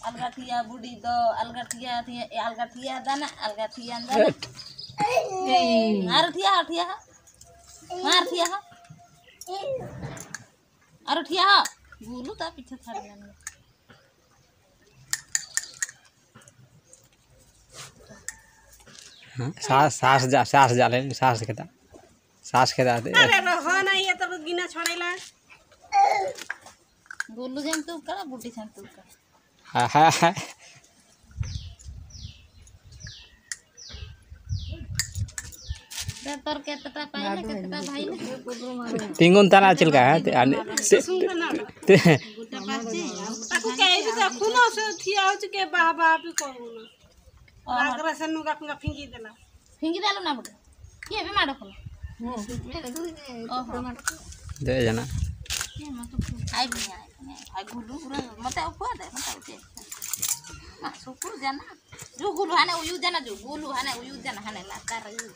अलगा थिया बुढ़ी दो अलगा थिया दाना अलगा थिया दाना मार थिया अरे थिया बोलू ता पीछे छाड़ लेंगे सास जाले सास खेता अरे रहो ना ये तो गिना छोड़ेला बोलू जम तू करा बुढ़ी छन तू कर हाय तर केतटा पाइले केतटा भाई तिंगुन तना चिलका है गुटा पाचे ताकू कहे भी देखु ना से थिया हो के बाबा भी करू ना आगरा से नुगा कुगा फिंगी देला ना बुढ़ी के भी माडो खोलो दे जना ये मत खाई भी आई गुलू पूरा मत उपवा दे मत उठे मा सुकुर जाना जो गुलू हाने उयु जाना जो गुलू हाने उयु जाना हाने ला तार उयु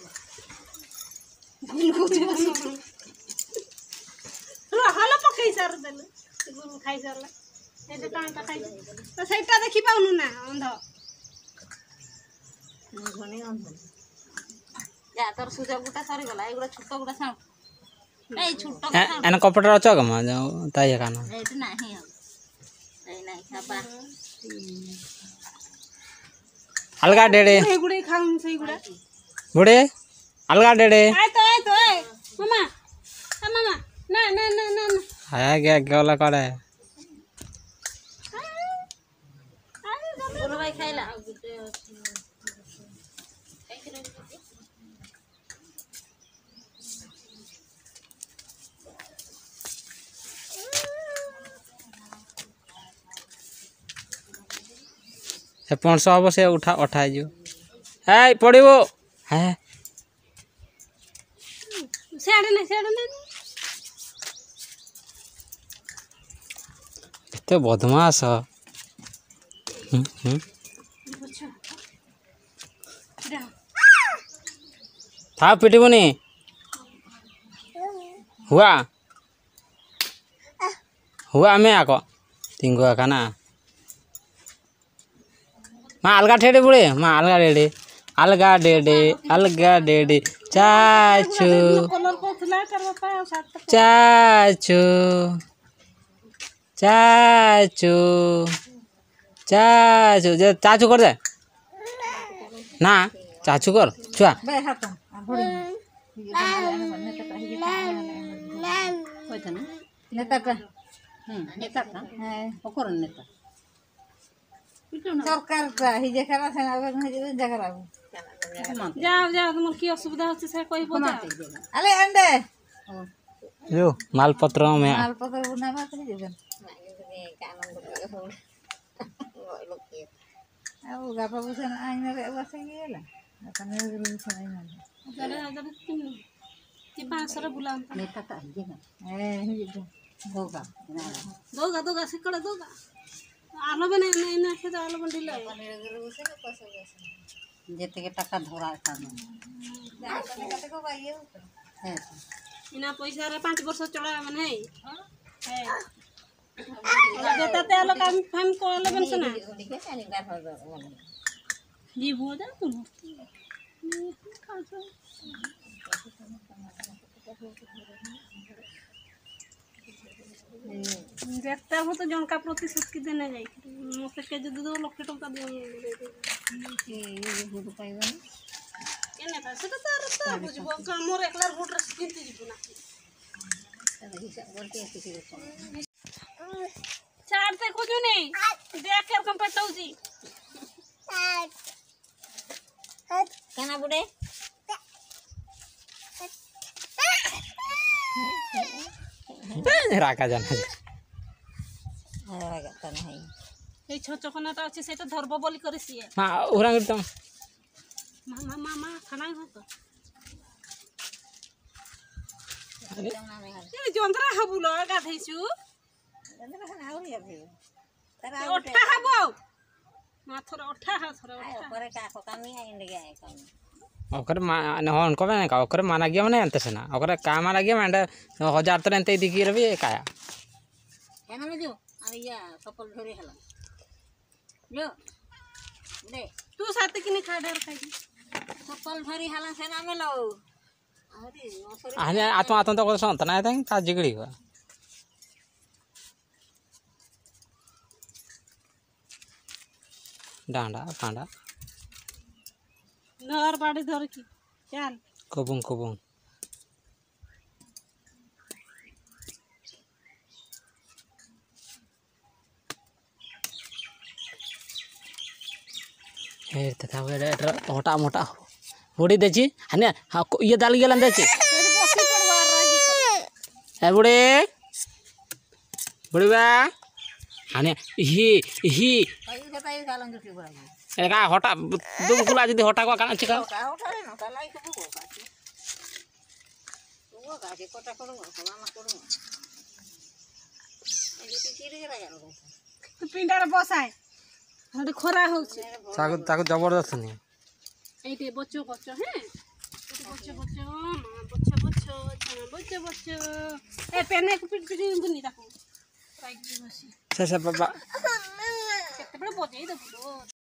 हालो पकई सर देले गुरु खाई सरला ए जे कांटा खाई तो सेटा देखि पाउनु ना अंध घने अंध या तोर सुजा गुटा सारी गला एगुडा छोटो गुटा साउंड ए छोटो का साउंड एन कपड़ा रचो गमा ताई काना एट नाही ए नाही खाबा अलगा डेडे ए गुडे खाउन सही गुडा बुढ़े अलगा डेडे आय तो ए मामा आ मामा ना हाय क्या वाला करे बोलो भाई खाइला से 500 हम से उठा जो है पड़ो है सेड ने एते बदमाश था पिटबुनी हुआ मैं आको तिंगुआ का ना माँ अलगा ठेडे बुढ़े माँ अलगा डेडे चाचू कलर कोथला करवा पाए साथ चाचू चाचू कर दे ना चाचू कर छुआ जाओ तुम की असुविधा होची से कोई बोला अले अंडे जो मालपत्र में मालपत्र बुना बात नहीं जगन अब गापा बुसन आइना रे बसे गेला अपन रे बुसन आइना जरे ती 500 रे बुला नेता ता ए ही दोगा सिकड़ दोगा आलो बने ना से तो आलो बंडी ले जेते के टका धरा था कते को बाइए है इना पैसा रे 5 वर्ष चला माने है देता ते आलो काम फाम को आलो बन सना जी हो जा तुम देखता हो तो जनका प्रतिशत की देने जाई मते के जदि 2 लाख टका दे ये हो पाइबा केने पैसे तो तार बुझबो मोर एकलार वोट रे किंती जिबो ना चारते खोजू नहीं देख कर कम पटाऊ जी केना बुडे राका जाना अरे गता नहीं ए छचकनाटा अछि सेटा धरबो बोली करसी है माँ उरांग तुम मामा खाना हो तो ए जंद्रा हबुलो गाधैसु जंद्रा खाना हो या भी तारा ओठा हबो माथर ओठा हा थर ओठा करे का को कामी है इंड गया है काम ओकर न होन को में का ओकर माना गया माने अंत से ना ओकर का माना गया मांडा 1000 तो एंते दिखी रबी काया एना में जो अरे या सफल धरे हला लो दे तू साथ कि नहीं खा डर खाई चप्पल धरी हाला सेना में लो अरे असर आणि आत्मा आत्मा तो सांगता नाही तर ता जिगडी का डांडा पांडा नर बाड़ी धर की चल कबुंग कबुंग हे तथा वेडे मोटा मोटा बुढ़ी देची हने ये दाल गेलन देची तेरे बसी पड़वा रागी ए बुढ़ी बुढ़ी बा हने ही पाई के पाई गालन के बड़ा ए का हटा दुम कुला जदी हटा को काना चिका का उठारे न कालाई के बुगो काटे बुगो काटे कोटा करू मामा करू ए जे चिरी के लगा रो तू पिंडार बसाए हडे खोरा होउछे ताको जबरदस्त नहीं एटे बच्चो बच्चो हैं बच्चो बच्चो बच्चो बच्चो बच्चो बच्चो ए पेने को पिट पिट दुनी ताको राइट बसी से बाबा केते बड़े बजे दबो